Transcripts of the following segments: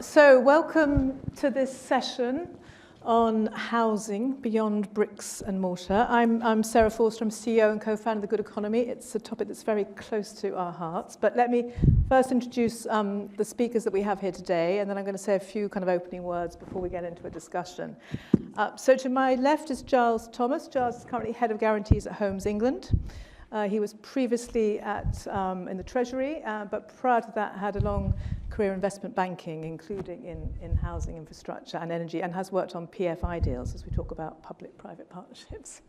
So welcome to this session on housing beyond bricks and mortar. I'm Sarah Forster, I'm CEO and co-founder of The Good Economy. It's a topic that's very close to our hearts. But let me first introduce the speakers that we have here today, and then I'm going to say a few kind of opening words before we get into a discussion. So to my left is Giles Thomas. Giles is currently Head of Guarantees at Homes England. He was previously in the Treasury, but prior to that had a long career in investment banking, including in housing infrastructure and energy, and has worked on PFI deals as we talk about public-private partnerships.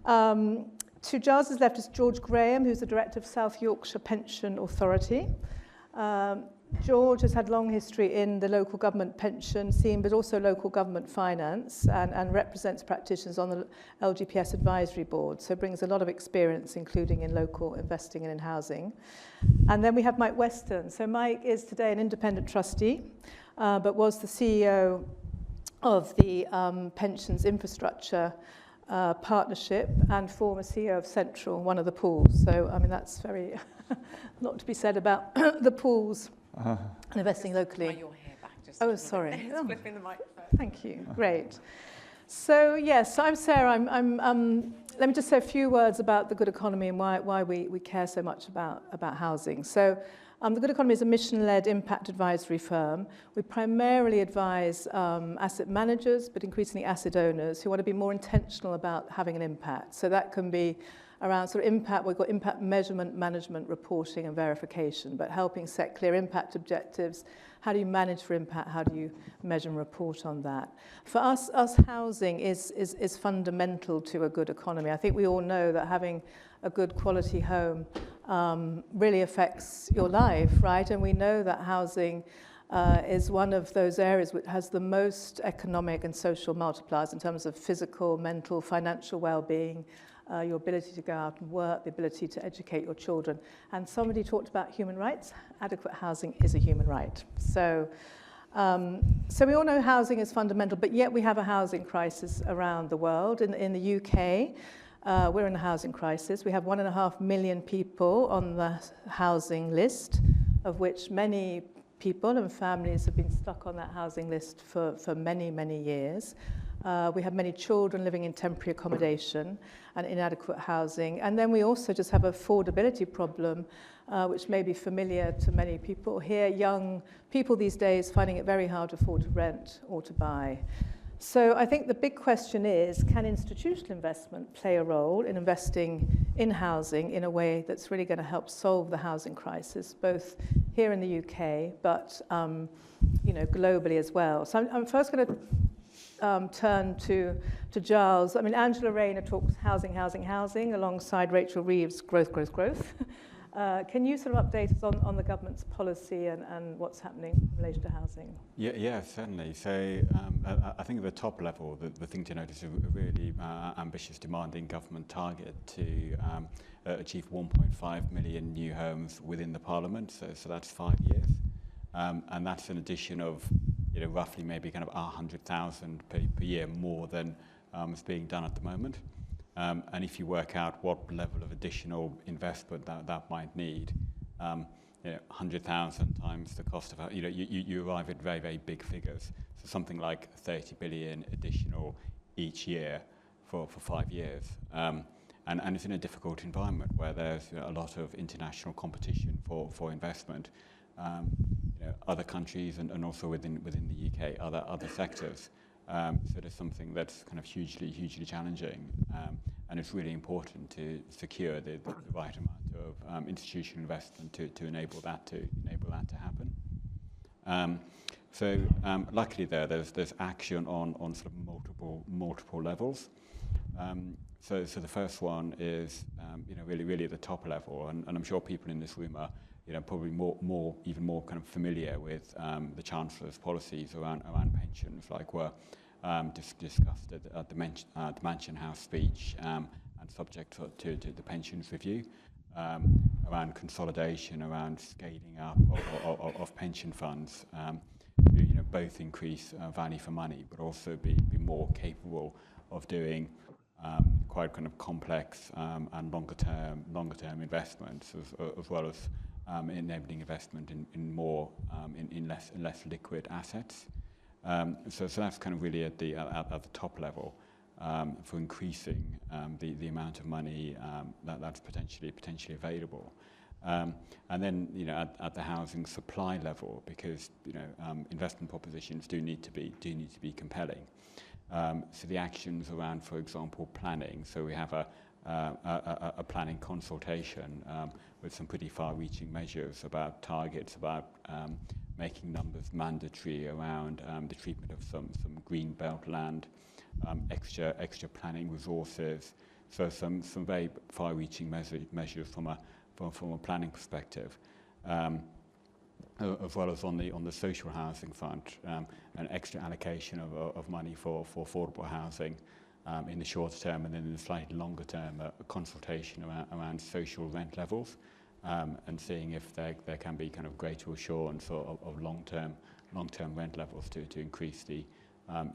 To Giles's left is George Graham, who's the Director of South Yorkshire Pension Authority. George has had long history in the local government pension scene, but also local government finance, and represents practitioners on the LGPS advisory board, so brings a lot of experience, including in local investing and in housing. And then we have Mike Weston. So Mike is today an independent trustee, but was the CEO of the Pensions Infrastructure Partnership and former CEO of Central, one of the pools. So, I mean, that's very, a lot to be said about the pools. And investing locally. Your hair back, just sorry. Flipping the microphone. Thank you. Great. So yes, I'm Sarah. Let me just say a few words about The Good Economy and why we care so much about housing. So The Good Economy is a mission-led impact advisory firm. We primarily advise asset managers, but increasingly asset owners who want to be more intentional about having an impact. So that can be around sort of impact. We've got impact measurement, management, reporting and verification, but helping set clear impact objectives. How do you manage for impact? How do you measure and report on that? For us housing is fundamental to a good economy. I think we all know that having a good quality home really affects your life, right? And we know that housing is one of those areas which has the most economic and social multipliers in terms of physical, mental, financial well-being, your ability to go out and work, the ability to educate your children. And somebody talked about human rights. Adequate housing is a human right. So we all know housing is fundamental, but yet we have a housing crisis around the world. In the UK, we're in a housing crisis. We have 1.5 million people on the housing list, of which many people and families have been stuck on that housing list for many, many years. We have many children living in temporary accommodation and inadequate housing. And then we also just have an affordability problem, which may be familiar to many people here. Young people these days finding it very hard to afford to rent or to buy. So I think the big question is, can institutional investment play a role in investing in housing in a way that's really going to help solve the housing crisis, both here in the UK, but globally as well? So I'm first going to turn to Giles. I mean, Angela Rayner talks housing alongside Rachel Reeves, growth. Can you sort of update us on the government's policy and what's happening in relation to housing? Yeah, certainly. So I think at the top level, the thing to notice is a really ambitious, demanding government target to achieve 1.5 million new homes within the Parliament. So that's 5 years. And that's an addition of roughly maybe kind of 100,000 per year more than is being done at the moment. And if you work out what level of additional investment that might need, 100,000 times the cost of, you arrive at very, very big figures. So something like 30 billion additional each year for 5 years. And it's in a difficult environment where there's a lot of international competition for investment. Other countries and also within the UK, other sectors. So there's something that's kind of hugely challenging, and it's really important to secure the right amount of institutional investment to enable that to happen. Luckily there's action on sort of multiple levels. So the first one is really at the top level, and I'm sure people in this room are probably even more kind of familiar with the Chancellor's policies around pensions, like were discussed at the Mansion House speech and subject to the pensions review, around consolidation, around scaling up of pension funds to both increase value for money, but also be more capable of doing quite kind of complex and longer term investments, as well as enabling investment in more in less liquid assets. So that's kind of really at the top level for increasing the amount of money that's potentially available. And then, at the housing supply level, because investment propositions do need to be compelling. So the actions around, for example, planning. So we have a planning consultation with some pretty far-reaching measures about targets, about making numbers mandatory around the treatment of some green belt land, extra planning resources. So some very far-reaching measures from a planning perspective, as well as on the social housing front, an extra allocation of money for affordable housing in the short term, and then in the slightly longer term, a consultation around social rent levels, and seeing if there can be kind of greater assurance of long-term rent levels to increase the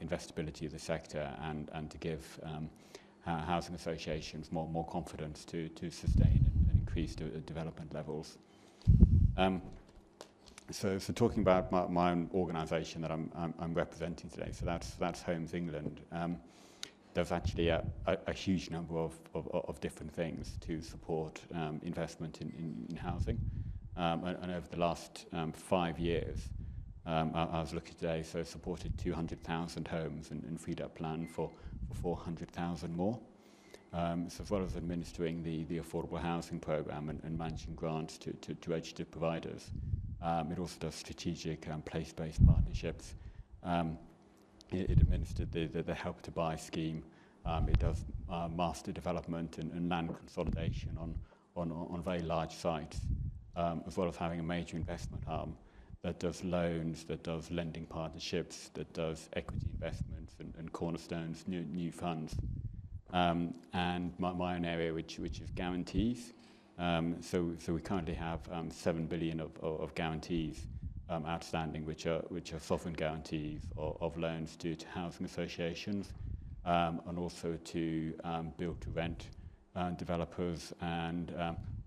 investability of the sector and to give housing associations more confidence to sustain and increase development levels. So talking about my own organisation that I'm representing today, so that's Homes England. There's actually a huge number of different things to support investment in housing. And over the last 5 years, I was looking today, so supported 200,000 homes and freed up plan for 400,000 more. So as well as administering the affordable housing programme and managing grants to registered providers, it also does strategic place-based partnerships. It administered the Help to Buy scheme. It does master development and land consolidation on very large sites, as well as having a major investment arm that does loans, that does lending partnerships, that does equity investments and cornerstones, new funds. And my own area, which is guarantees. So we currently have 7 billion of guarantees outstanding, which are sovereign guarantees of loans to housing associations, and also to build-to-rent developers, and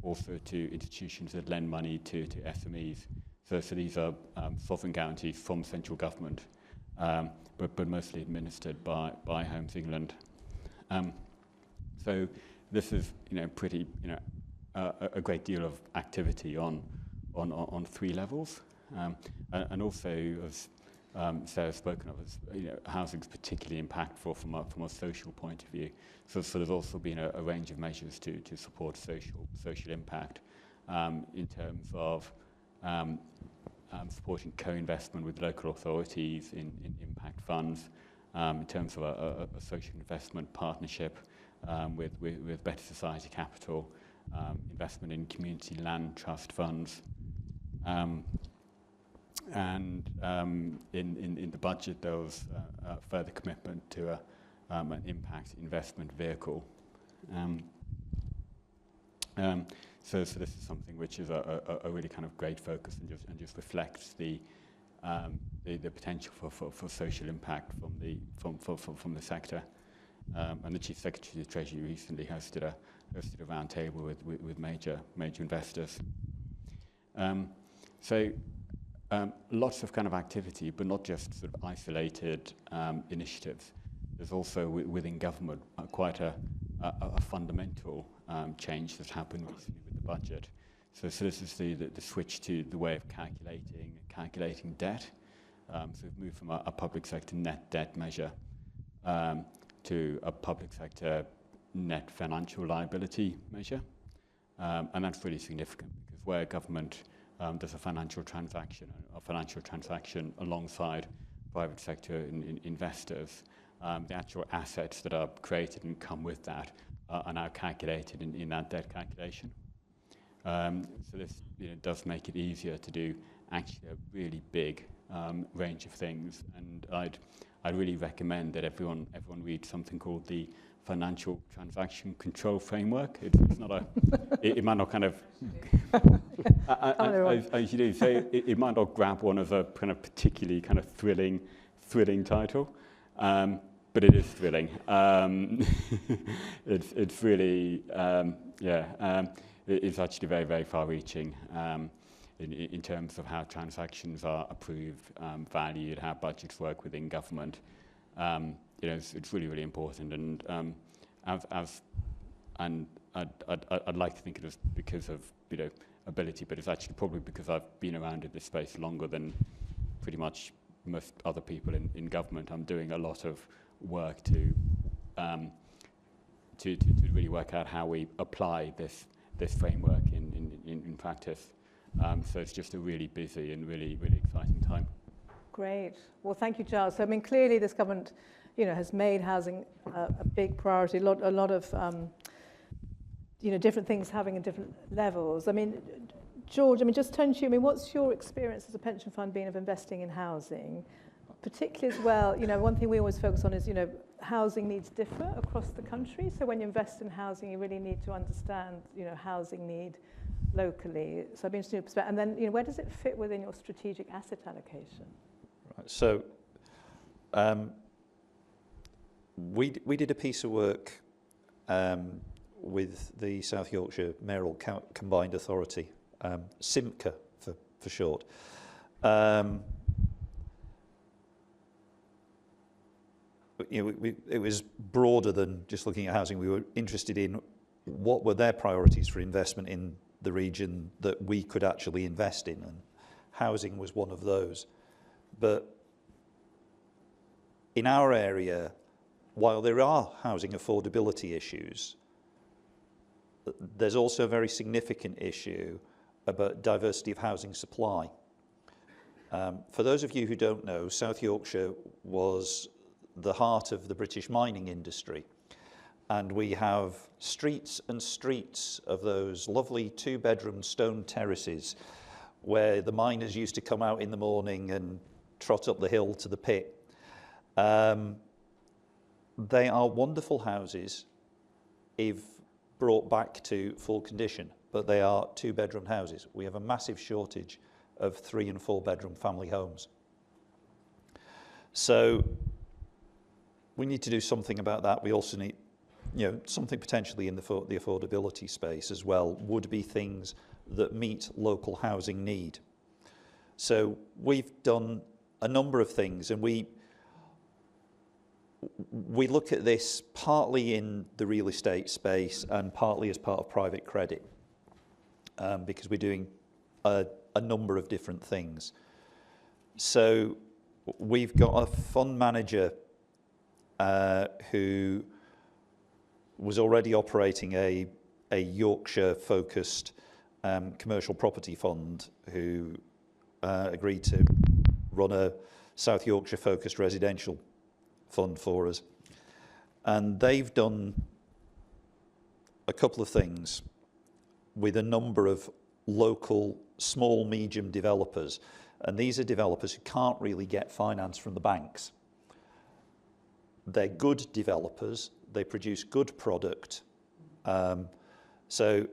also to institutions that lend money to SMEs. So these are sovereign guarantees from central government, but mostly administered by Homes England. So this is pretty a great deal of activity on 3 levels, and also, as Sarah's spoken of, as housing is particularly impactful from a social point of view. So there's also been a range of measures to support social impact in terms of supporting co-investment with local authorities in impact funds, in terms of a social investment partnership with Better Society Capital, investment in community land trust funds, and in the budget there was a further commitment to an impact investment vehicle. So this is something which is a really kind of great focus and just reflects the potential for social impact from the sector. And the Chief Secretary of the Treasury recently hosted a roundtable with major investors. So lots of kind of activity, but not just sort of isolated initiatives. There's also within government quite a fundamental change that's happened recently with the budget. So this is the switch to the way of calculating debt. So we've moved from a public sector net debt measure to a public sector net financial liability measure. And that's really significant because where government does a financial transaction alongside private sector investors, the actual assets that are created and come with that are now calculated in that debt calculation. So this does make it easier to do actually a really big range of things, and I'd really recommend that everyone read something called the Financial Transaction Control Framework. It's not it might not kind of as you do, so it might not grab one as a kind of particularly kind of thrilling title, but it is thrilling. It's really is actually very, very far-reaching in terms of how transactions are approved, valued, how budgets work within government. It's really, really important, and I'd like to think it was because of ability, but it's actually probably because I've been around in this space longer than pretty much most other people in government. I'm doing a lot of work to really work out how we apply this framework in practice. So it's just a really busy and really, really exciting time. Great. Well, thank you, Giles. So, I mean, clearly this government, has made housing a big priority. A lot of, different things having at different levels. I mean, George, just turn to you. What's your experience as a pension fund being of investing in housing? Particularly as well, one thing we always focus on is, housing needs differ across the country. So when you invest in housing, you really need to understand, housing need locally. So I'd be interested in your perspective. And then, where does it fit within your strategic asset allocation? Right. So we did a piece of work with the South Yorkshire Mayoral Combined Authority, SIMCA for short. It was broader than just looking at housing. We were interested in what were their priorities for investment in the region that we could actually invest in, and housing was one of those. But in our area, while there are housing affordability issues, there's also a very significant issue about diversity of housing supply. For those of you who don't know, South Yorkshire was the heart of the British mining industry, and we have streets and streets of those lovely two-bedroom stone terraces where the miners used to come out in the morning and trot up the hill to the pit. They are wonderful houses if brought back to full condition, but they are two-bedroom houses. We have a massive shortage of 3- and 4-bedroom family homes. So we need to do something about that. We also need, something potentially in the affordability space as well, would be things that meet local housing need. So we've done a number of things, and we look at this partly in the real estate space and partly as part of private credit, because we're doing a number of different things. So we've got a fund manager who was already operating a Yorkshire-focused commercial property fund, who agreed to run a South Yorkshire-focused residential fund for us. And they've done a couple of things with a number of local small, medium developers. And these are developers who can't really get finance from the banks. They're good developers. They produce good product. So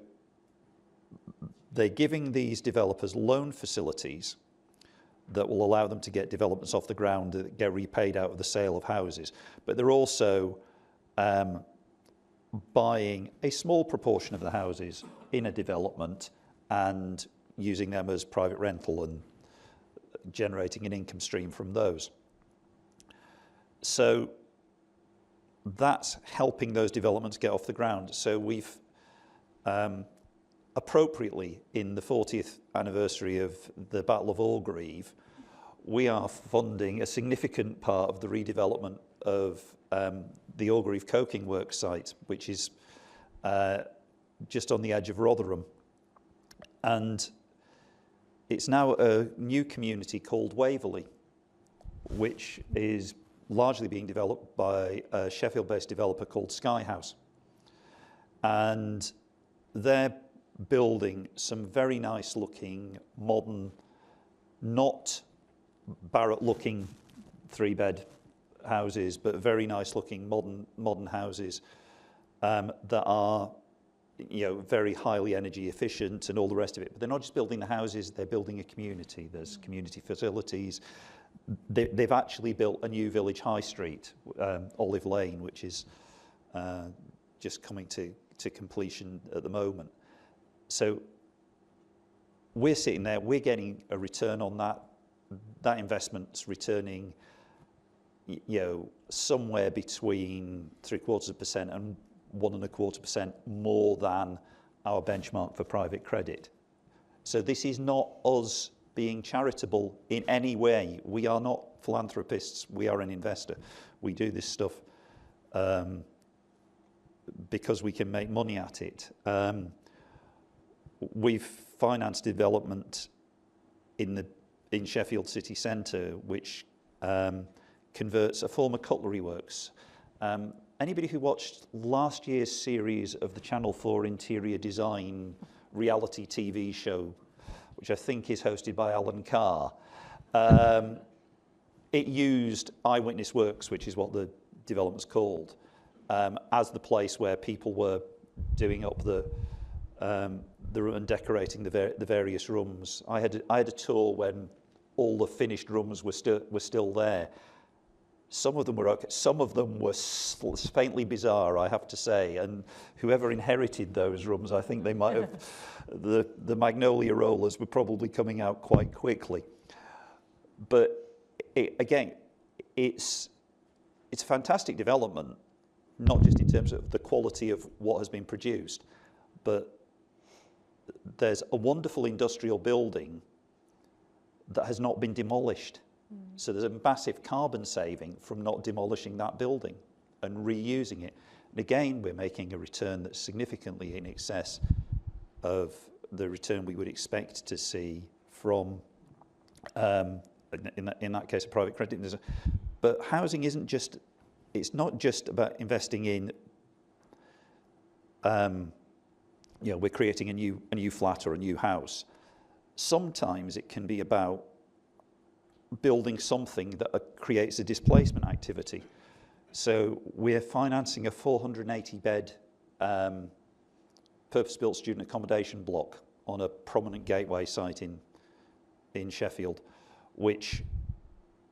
they're giving these developers loan facilities that will allow them to get developments off the ground that get repaid out of the sale of houses. But they're also buying a small proportion of the houses in a development and using them as private rental and generating an income stream from those. So that's helping those developments get off the ground. So we've appropriately, in the 40th anniversary of the Battle of Orgreave, we are funding a significant part of the redevelopment of the Orgreave Coking Works site, which is just on the edge of Rotherham. And it's now a new community called Waverley, which is largely being developed by a Sheffield-based developer called Sky House. And they're building some very nice-looking, modern, not Barratt-looking 3-bed houses, but very nice-looking, modern houses that are, very highly energy efficient and all the rest of it. But they're not just building the houses; they're building a community. There's community facilities. They've actually built a new village high street, Olive Lane, which is just coming to completion at the moment. So we're sitting there, we're getting a return on that. That investment's returning, somewhere between 0.75% and 1.25% more than our benchmark for private credit. So this is not us being charitable in any way. We are not philanthropists. We are an investor. We do this stuff because we can make money at it. We've financed development in Sheffield city centre, which converts a former cutlery works. Anybody who watched last year's series of the Channel 4 interior design reality TV show, which I think is hosted by Alan Carr, it used Eyewitness Works, which is what the development's called, as the place where people were doing up the room and decorating the various rooms. I had a tour when all the finished rooms were still there. Some of them were okay. Some of them were faintly bizarre, I have to say. And whoever inherited those rooms, I think they might have. the magnolia rollers were probably coming out quite quickly. But again, it's a fantastic development, not just in terms of the quality of what has been produced, but there's a wonderful industrial building that has not been demolished. So there's a massive carbon saving from not demolishing that building and reusing it. And again, we're making a return that's significantly in excess of the return we would expect to see from, in that case, a private credit. But housing isn't just, it's not just about investing in, we're creating a new flat or a new house. Sometimes it can be about building something that creates a displacement activity. So we're financing a 480-bed purpose-built student accommodation block on a prominent gateway site in Sheffield, which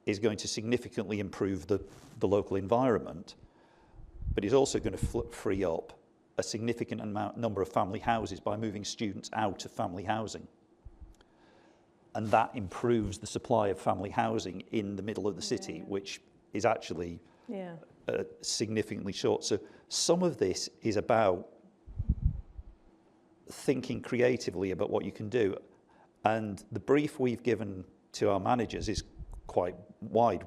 is going to significantly improve the local environment, but is also going to free up a significant number of family houses by moving students out of family housing. And that improves the supply of family housing in the middle of the city, which is actually significantly short. So some of this is about thinking creatively about what you can do. And the brief we've given to our managers is quite wide.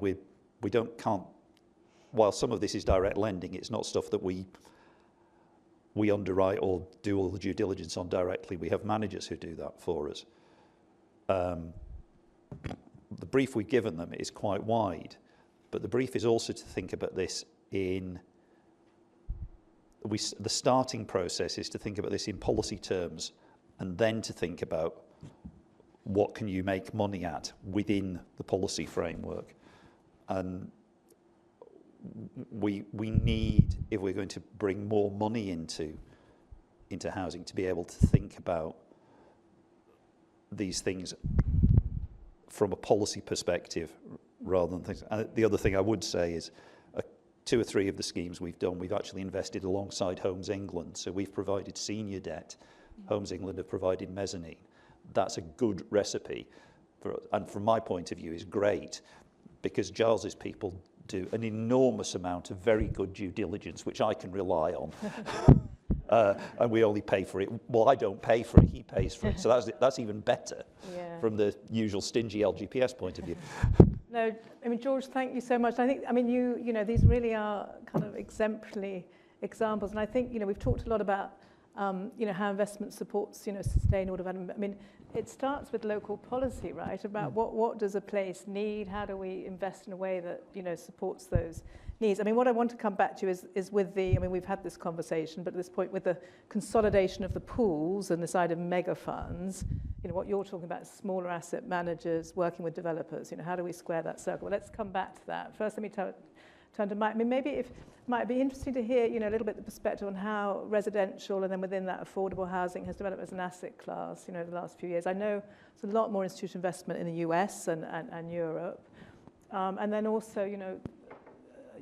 While some of this is direct lending, it's not stuff that we underwrite or do all the due diligence on directly. We have managers who do that for us. The brief we've given them is quite wide, but the brief is also to think about this the starting process is to think about this in policy terms, and then to think about what can you make money at within the policy framework. And we need, if we're going to bring more money into housing, to be able to think about these things from a policy perspective rather than things. And the other thing I would say is 2 or 3 of the schemes we've done, we've actually invested alongside Homes England. So we've provided senior debt. Homes England have provided mezzanine. That's a good recipe, and from my point of view is great, because Giles's people do an enormous amount of very good due diligence, which I can rely on. And we only pay for it. Well, I don't pay for it, he pays for it. So that's even better from the usual stingy LGPS point of view. No, I mean, George, thank you so much. I think, I mean, you know, these really are kind of exemplary examples. And I think, you know, we've talked a lot about, you know, how investment supports, you know, sustainable development. I mean, it starts with local policy, right? About what does a place need? How do we invest in a way that, you know, supports those needs? I mean, what I want to come back to is with the, I mean, we've had this conversation, but at this point with the consolidation of the pools and this idea of mega funds, you know, what you're talking about, smaller asset managers working with developers, you know, how do we square that circle? Well, let's come back to that. First, let me turn to Mike. I mean, maybe it might be interesting to hear, you know, a little bit the perspective on how residential and then within that affordable housing has developed as an asset class, you know, the last few years. I know there's a lot more institutional investment in the US and Europe. And then also, you know,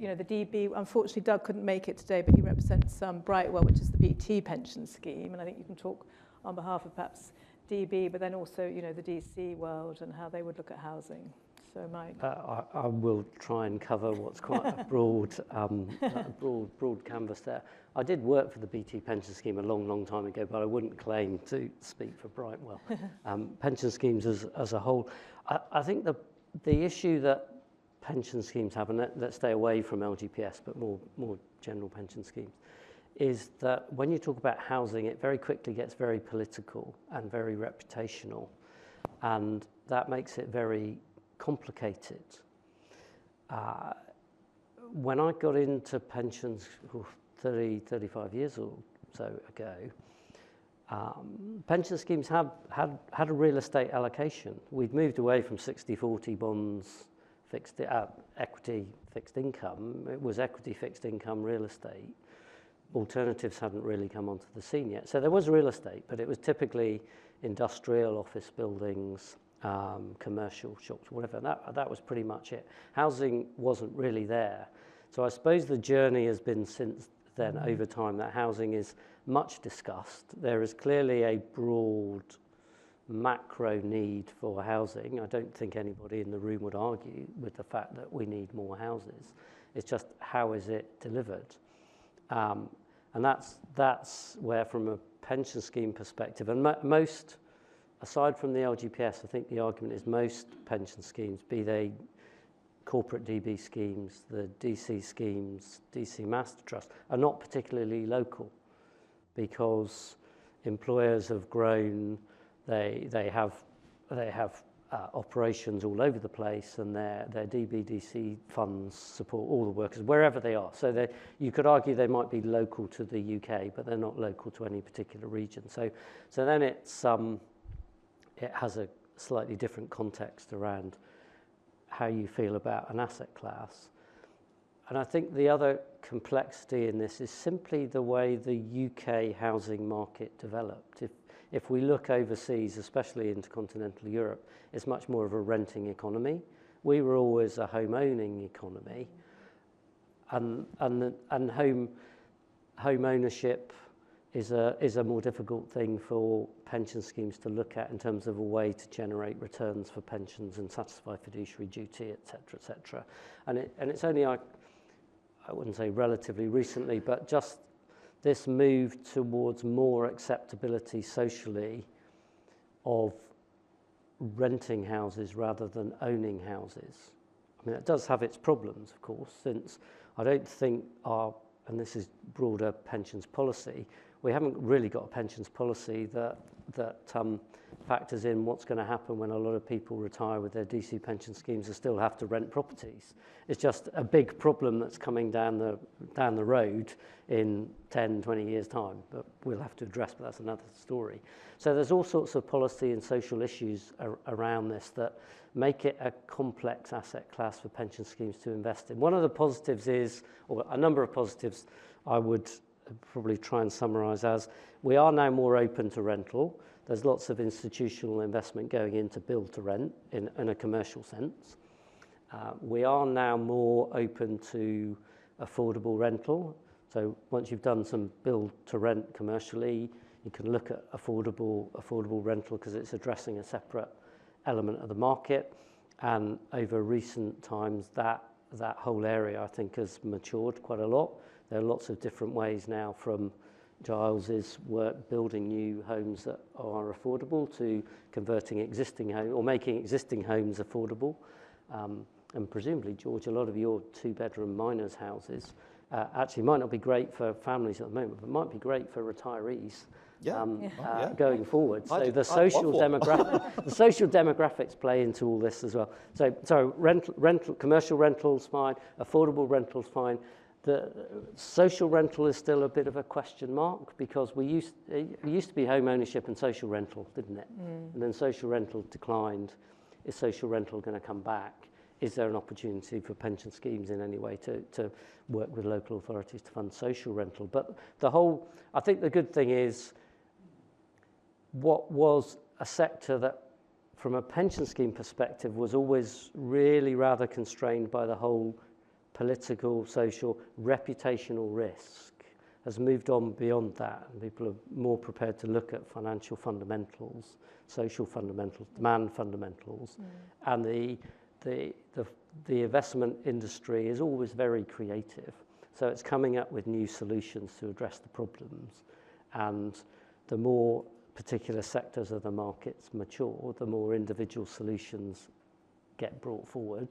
the DB, unfortunately, Doug couldn't make it today, but he represents Brightwell, which is the BT pension scheme. And I think you can talk on behalf of perhaps DB, but then also, you know, the DC world and how they would look at housing. So Mike. I will try and cover what's quite a broad canvas there. I did work for the BT pension scheme a long time ago, but I wouldn't claim to speak for Brightwell. Pension schemes as a whole, I think the issue that pension schemes have, and let's stay away from LGPS, but more general pension schemes, is that when you talk about housing, it very quickly gets very political and very reputational, and that makes it very complicated. When I got into pensions 35 years or so ago, pension schemes had a real estate allocation. We'd moved away from 60-40 bonds, equity, fixed income. It was equity, fixed income, real estate. Alternatives hadn't really come onto the scene yet. So there was real estate, but it was typically industrial, office buildings, commercial shops, whatever. That was pretty much it. Housing wasn't really there. So I suppose the journey has been since then over time that housing is much discussed. There is clearly a broad macro need for housing. I don't think anybody in the room would argue with the fact that we need more houses. It's just how is it delivered? And that's where, from a pension scheme perspective, and most, aside from the LGPS, I think the argument is most pension schemes, be they corporate DB schemes, the DC schemes, DC Master Trust, are not particularly local because employers have grown, they have operations all over the place, and their DB/DC funds support all the workers wherever they are. So you could argue they might be local to the UK, but they're not local to any particular region. So then it has a slightly different context around how you feel about an asset class. And I think the other complexity in this is simply the way the UK housing market developed. If we look overseas, especially into continental Europe, it's much more of a renting economy. We were always a home-owning economy, and home ownership is a more difficult thing for pension schemes to look at in terms of a way to generate returns for pensions and satisfy fiduciary duty, etc. And it's only, I wouldn't say relatively recently, but just this move towards more acceptability socially of renting houses rather than owning houses. I mean, it does have its problems, of course, since I don't think and this is broader pensions policy, we haven't really got a pensions policy that factors in what's going to happen when a lot of people retire with their DC pension schemes and still have to rent properties. It's just a big problem that's coming down the road in 10, 20 years' time, but we'll have to address, but that's another story. So there's all sorts of policy and social issues around this that make it a complex asset class for pension schemes to invest in. One of the positives is, or a number of positives I would probably try and summarise as, we are now more open to rental. There's lots of institutional investment going into build to rent in a commercial sense. We are now more open to affordable rental. So once you've done some build to rent commercially, you can look at affordable rental because it's addressing a separate element of the market. And over recent times, that whole area, I think, has matured quite a lot. There are lots of different ways now, from Giles's work building new homes that are affordable to converting existing homes or making existing homes affordable. And presumably, George, a lot of your two-bedroom miners' houses actually might not be great for families at the moment, but might be great for retirees going forward. So the social demographics play into all this as well. So rental, commercial rental's fine, affordable rental's fine. The social rental is still a bit of a question mark because it used to be home ownership and social rental, didn't it? And then social rental declined. Is social rental going to come back? Is there an opportunity for pension schemes in any way to work with local authorities to fund social rental? But I think the good thing is, what was a sector that, from a pension scheme perspective, was always really rather constrained by the whole political, social, reputational risk has moved on beyond that, and people are more prepared to look at financial fundamentals, social fundamentals, demand fundamentals, and the investment industry is always very creative. So it's coming up with new solutions to address the problems, and the more particular sectors of the markets mature, the more individual solutions get brought forward,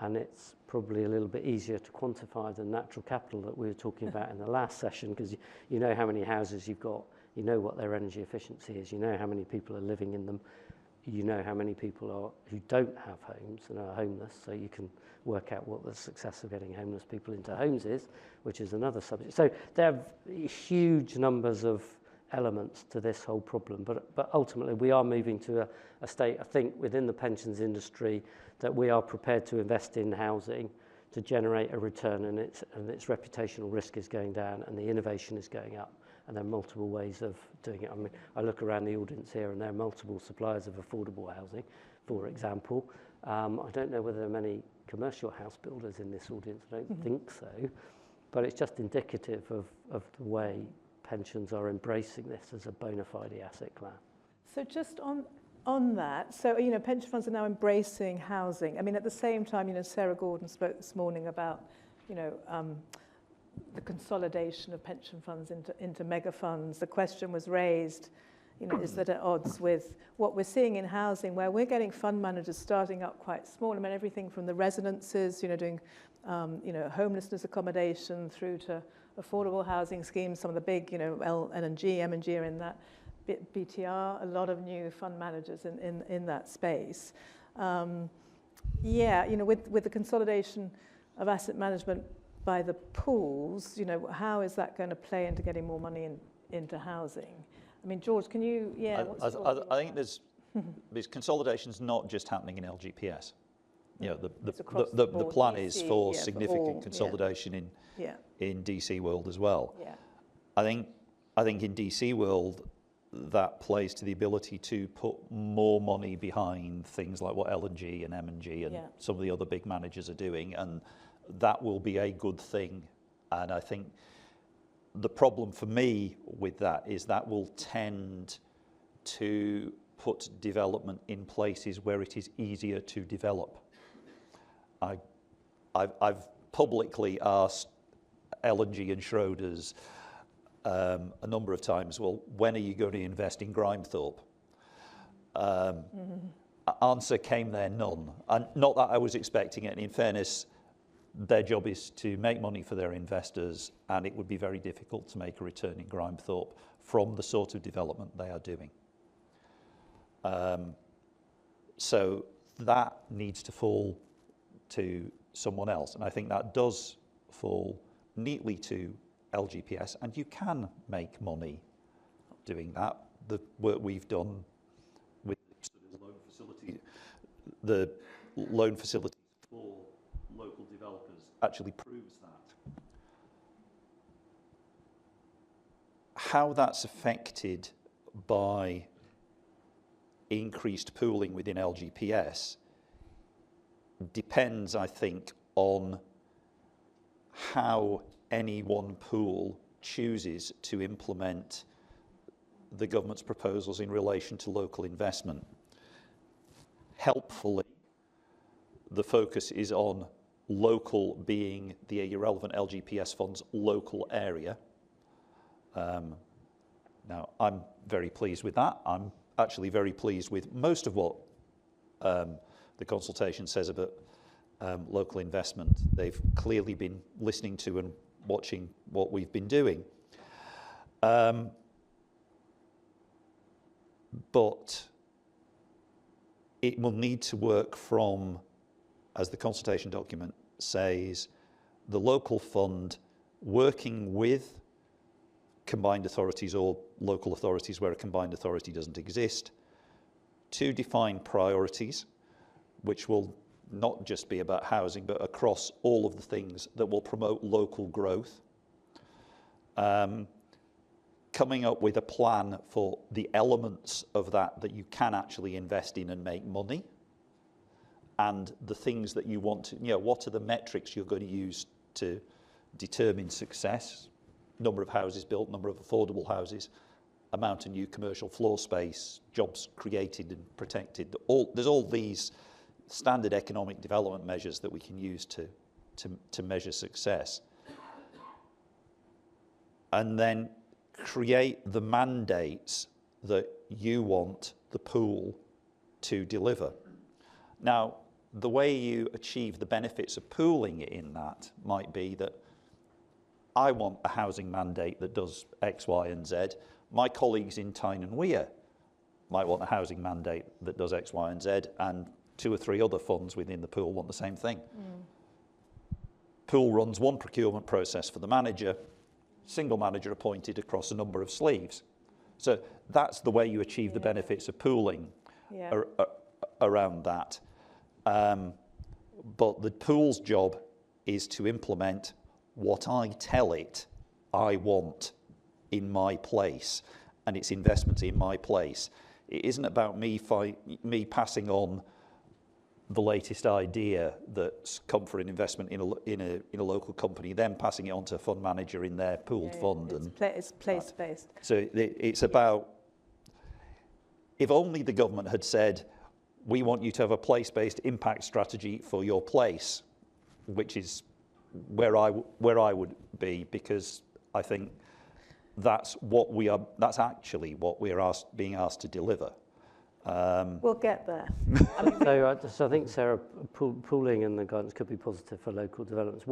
and it's probably a little bit easier to quantify than natural capital that we were talking about in the last session, because you know how many houses you've got, you know what their energy efficiency is, you know how many people are living in them, you know how many people are who don't have homes and are homeless, so you can work out what the success of getting homeless people into homes is, which is another subject. So there are huge numbers of elements to this whole problem, but ultimately we are moving to a state, I think, within the pensions industry that we are prepared to invest in housing to generate a return, and its reputational risk is going down and the innovation is going up, and there are multiple ways of doing it. I mean, I look around the audience here and there are multiple suppliers of affordable housing, for example. I don't know whether there are many commercial house builders in this audience, I don't think so, but it's just indicative of the way pensions are embracing this as a bona fide asset class. So just on that, so, you know, pension funds are now embracing housing. I mean, at the same time, you know, Sarah Gordon spoke this morning about, you know, the consolidation of pension funds into mega funds. The question was raised, you know, is that at odds with what we're seeing in housing, where we're getting fund managers starting up quite small. I mean, everything from the residences, you know, doing, you know, homelessness accommodation through to affordable housing schemes. Some of the big, you know, L&G, M&G are in that. BTR, a lot of new fund managers in that space. Yeah, you know, with the consolidation of asset management by the pools, you know, how is that going to play into getting more money into housing? I mean, George, can you, I think there's consolidation's not just happening in LGPS. You know, the plan DC, is for significant consolidation in DC world as well. Yeah. I think in DC world, that plays to the ability to put more money behind things like what L&G and M&G and some of the other big managers are doing, and that will be a good thing. And I think the problem for me with that is that will tend to put development in places where it is easier to develop. I've publicly asked L&G and Schroders a number of times, well, when are you going to invest in Grimethorpe? Answer came there, none. And not that I was expecting it. And in fairness, their job is to make money for their investors, and it would be very difficult to make a return in Grimethorpe from the sort of development they are doing. So that needs to fall to someone else. And I think that does fall neatly to LGPS, and you can make money doing that. The work we've done with the loan facility for local developers actually proves that. How that's affected by increased pooling within LGPS depends, I think, on how any one pool chooses to implement the government's proposals in relation to local investment. Helpfully, the focus is on local being the irrelevant LGPS fund's local area. Now, I'm very pleased with that. I'm actually very pleased with most of what the consultation says about local investment. They've clearly been listening to and watching what we've been doing. But it will need to work from, as the consultation document says, the local fund working with combined authorities or local authorities where a combined authority doesn't exist to define priorities, which will not just be about housing, but across all of the things that will promote local growth. Coming up with a plan for the elements of that you can actually invest in and make money, and the things that you want to, you know, what are the metrics you're going to use to determine success? number of houses built, number of affordable houses, amount of new commercial floor space, jobs created and protected. There's all these standard economic development measures that we can use to measure success. And then create the mandates that you want the pool to deliver. Now, the way you achieve the benefits of pooling in that might be that I want a housing mandate that does X, Y, and Z. My colleagues in Tyne and Wear might want a housing mandate that does X, Y, and Z, and 2 or 3 other funds within the pool want the same thing. Pool runs one procurement process for the manager, single manager appointed across a number of sleeves. So that's the way you achieve the benefits of pooling around that. But the pool's job is to implement what I tell it I want in my place, and its investments in my place. It isn't about me passing on the latest idea that's come for an investment in a local company, then passing it on to a fund manager in their pooled fund. It's place-based. So it's about, if only the government had said, we want you to have a place-based impact strategy for your place, which is where I would be, because I think that's actually what we're being asked to deliver. We'll get there. So I think, Sarah, pooling and the guidance could be positive for local developments.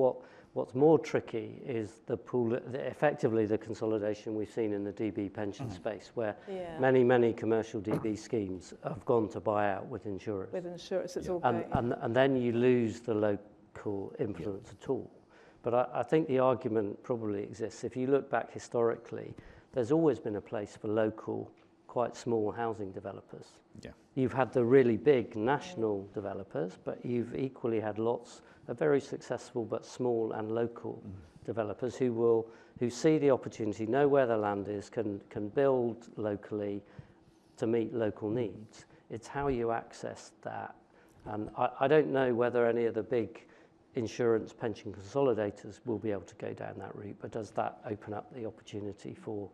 What's more tricky is effectively the consolidation we've seen in the DB pension space, where many commercial DB schemes have gone to buy out with insurers. With insurers, it's all great. And then you lose the local influence at all. But I think the argument probably exists. If you look back historically, there's always been a place for local, quite small housing developers. You've had the really big national developers, but you've equally had lots of very successful but small and local developers who see the opportunity, know where the land is, can build locally to meet local needs. It's how you access that. And I don't know whether any of the big insurance pension consolidators will be able to go down that route, but does that open up the opportunity for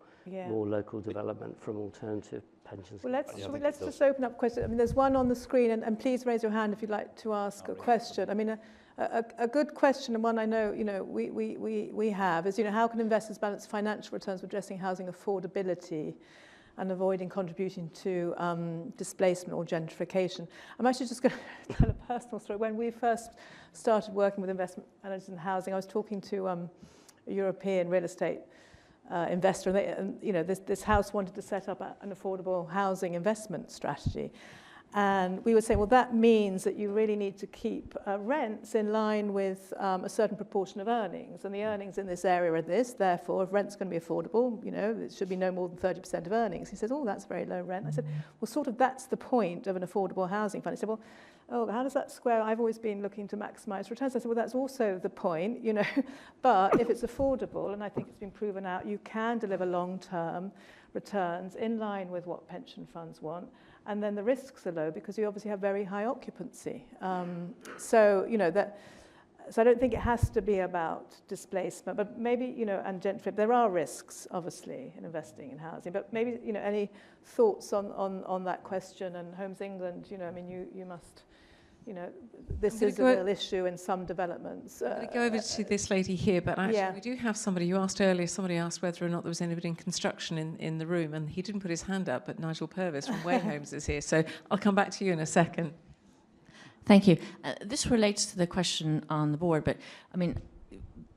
more local development from alternative pensions? Well, let's just open up questions. I mean, there's one on the screen, and please raise your hand if you'd like to ask a question. I mean, a good question, and one I know, we have, is, how can investors balance financial returns with addressing housing affordability and avoiding contributing to displacement or gentrification? I'm actually just going to tell a personal story. When we first started working with investment managers in housing, I was talking to a European real estate investor, and this house wanted to set up an affordable housing investment strategy. And we were saying, well, that means that you really need to keep rents in line with a certain proportion of earnings. And the earnings in this area are this. Therefore, if rent's going to be affordable, it should be no more than 30% of earnings. He says, oh, that's very low rent. I said, well, sort of that's the point of an affordable housing fund. He said, well, how does that square? I've always been looking to maximise returns. I said, well, that's also the point, But if it's affordable, and I think it's been proven out, you can deliver long-term returns in line with what pension funds want. And then the risks are low because you obviously have very high occupancy. So I don't think it has to be about displacement, but maybe, and gentrification. There are risks, obviously, in investing in housing, but maybe, any thoughts on that question? And Homes England, you must, this is a real issue in some developments. I'm going to go over to this lady here, but actually we do have somebody. You asked earlier, somebody asked whether or not there was anybody in construction in the room, and he didn't put his hand up, but Nigel Purvis from Way Homes is here, so I'll come back to you in a second. Thank you. This relates to the question on the board, but I mean,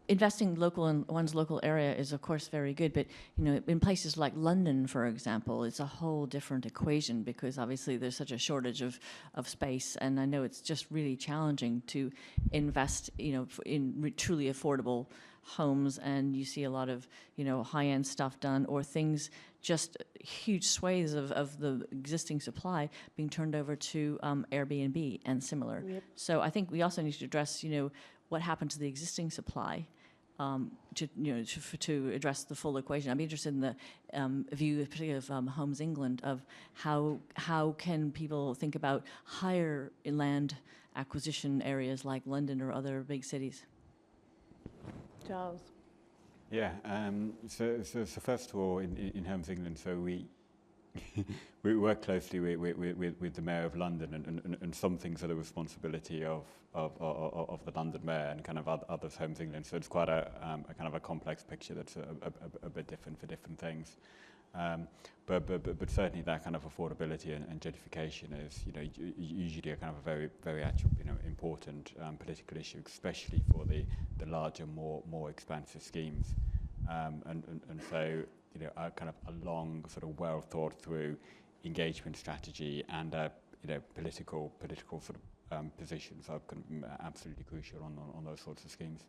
investing local in one's local area is of course very good, but in places like London, for example, it's a whole different equation because obviously there's such a shortage of space, and I know it's just really challenging to invest in truly affordable homes, and you see a lot of high-end stuff done, or things, just huge swathes of the existing supply being turned over to Airbnb and similar. So I think we also need to address what happened to the existing supply to address the full equation. I'm interested in the view, particularly of Homes England, of how can people think about higher land acquisition areas like London or other big cities. Giles. Yeah, so first of all, in Homes England, so we we work closely with the Mayor of London, and some things are the responsibility of the London Mayor and kind of others Homes England. So it's quite a kind of a complex picture that's a bit different for different things. But certainly that kind of affordability and gentrification is, usually a kind of a very actual, important political issue, especially for the larger, more expansive schemes. And so, a kind of a long, sort of well thought through engagement strategy and political sort of positions are absolutely crucial on those sorts of schemes.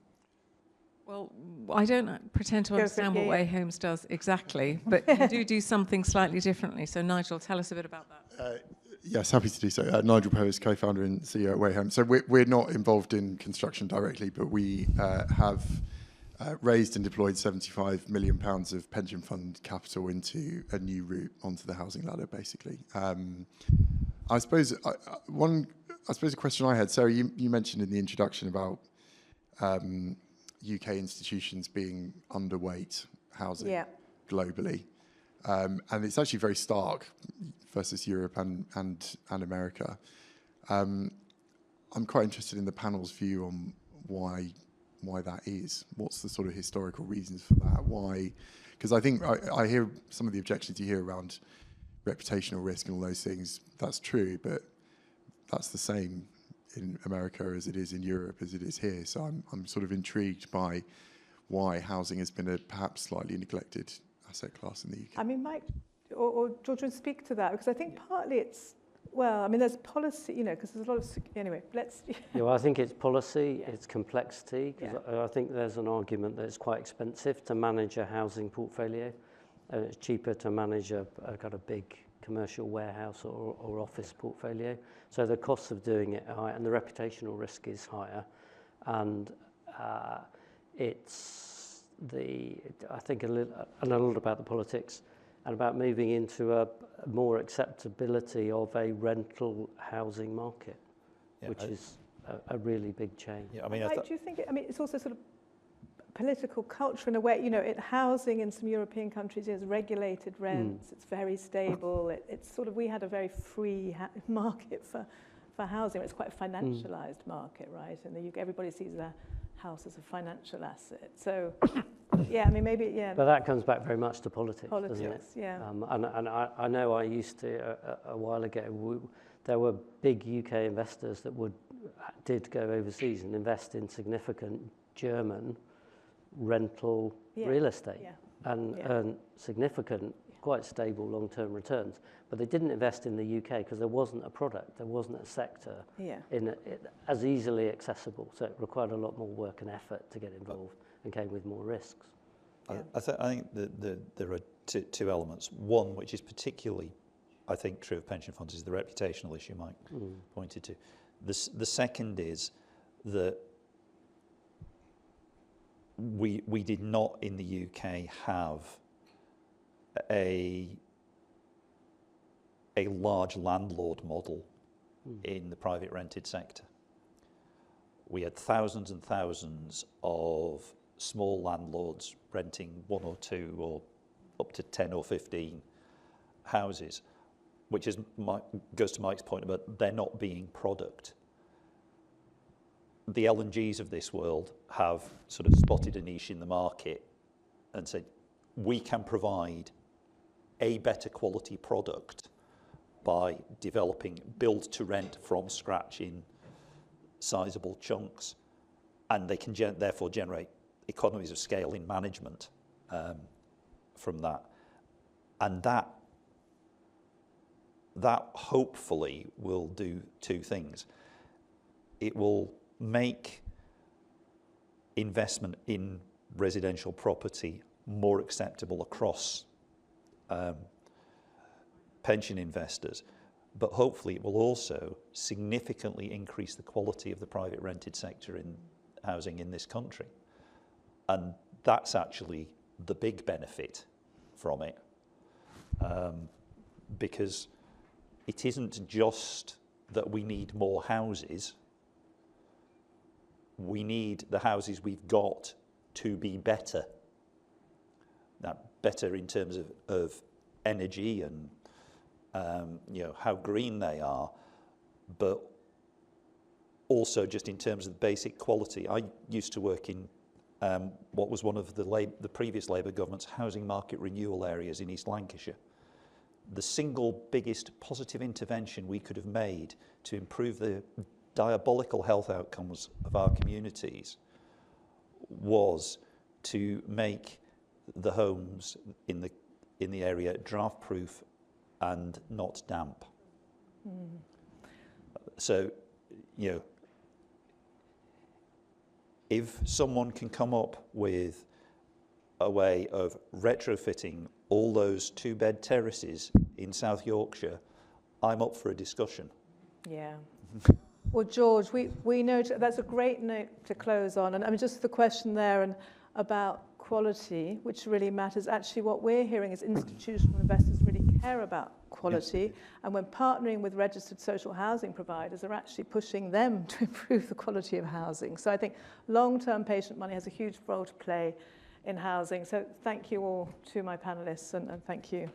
Well, I don't pretend to understand what Way Homes does exactly, but you do something slightly differently. So, Nigel, tell us a bit about that. Yes, happy to do so. Nigel Purvis, co-founder and CEO at Way Homes. So we're not involved in construction directly, but we have raised and deployed £75 million of pension fund capital into a new route onto the housing ladder, basically. I suppose a question I had, Sarah, you mentioned in the introduction about UK institutions being underweight housing globally. And it's actually very stark versus Europe and America. I'm quite interested in the panel's view on why that is. What's the sort of historical reasons for that? Why? Because I think I hear some of the objections you hear around reputational risk and all those things. That's true, but that's the same in America as it is in Europe, as it is here. So I'm sort of intrigued by why housing has been a perhaps slightly neglected asset class in the UK. I mean, Mike or George would speak to that, because I think partly it's, well, I mean, there's policy, because there's a lot of, anyway, let's... Yeah, well, I think it's policy, it's complexity, because I think there's an argument that it's quite expensive to manage a housing portfolio, and it's cheaper to manage a kind of big commercial warehouse or office portfolio. So the costs of doing it are high, and the reputational risk is higher. And it's I think a little about the politics and about moving into a more acceptability of a rental housing market, which is a really big change. Yeah, I mean, do you think it's also sort of political culture in a way, housing in some European countries is regulated rents, it's very stable, it's sort of, we had a very free market for housing. It's quite a financialised market, right? In the UK, everybody sees their house as a financial asset. So, yeah, I mean, maybe, But that comes back very much to politics, doesn't it? Yeah. And I know I used to, a while ago, there were big UK investors that did go overseas and invest in significant German rental real estate and earn significant, quite stable long-term returns. But they didn't invest in the UK because there wasn't a product, there wasn't a sector as easily accessible. So it required a lot more work and effort to get involved and came with more risks. I think that there are two elements. One, which is particularly, I think, true of pension funds, is the reputational issue Mike pointed to. The second is that we did not in the UK have a large landlord model in the private rented sector. We had thousands and thousands of small landlords renting 1 or 2 or up to 10 or 15 houses, which is goes to Mike's point about there not being product. The L&Gs of this world have sort of spotted a niche in the market and said, we can provide a better quality product by developing build to rent from scratch in sizable chunks, and they can therefore generate economies of scale in management from that. And that hopefully will do two things. It will make investment in residential property more acceptable across pension investors, but hopefully it will also significantly increase the quality of the private rented sector in housing in this country. And that's actually the big benefit from it, because it isn't just that we need more houses. We need the houses we've got to be better better in terms of energy and how green they are, but also just in terms of the basic quality. I used to work in what was one of the previous Labour government's housing market renewal areas in East Lancashire. The single biggest positive intervention we could have made to improve the diabolical health outcomes of our communities was to make the homes in the area draft proof and not damp. So, if someone can come up with a way of retrofitting all those 2-bed terraces in South Yorkshire, I'm up for a discussion. Yeah. Well, George, we know that's a great note to close on. And I mean, just the question there and about quality, which really matters. Actually, what we're hearing is institutional investors really care about quality. Yes. And when partnering with registered social housing providers, are actually pushing them to improve the quality of housing. So I think long-term patient money has a huge role to play in housing. So thank you all to my panelists, and thank you.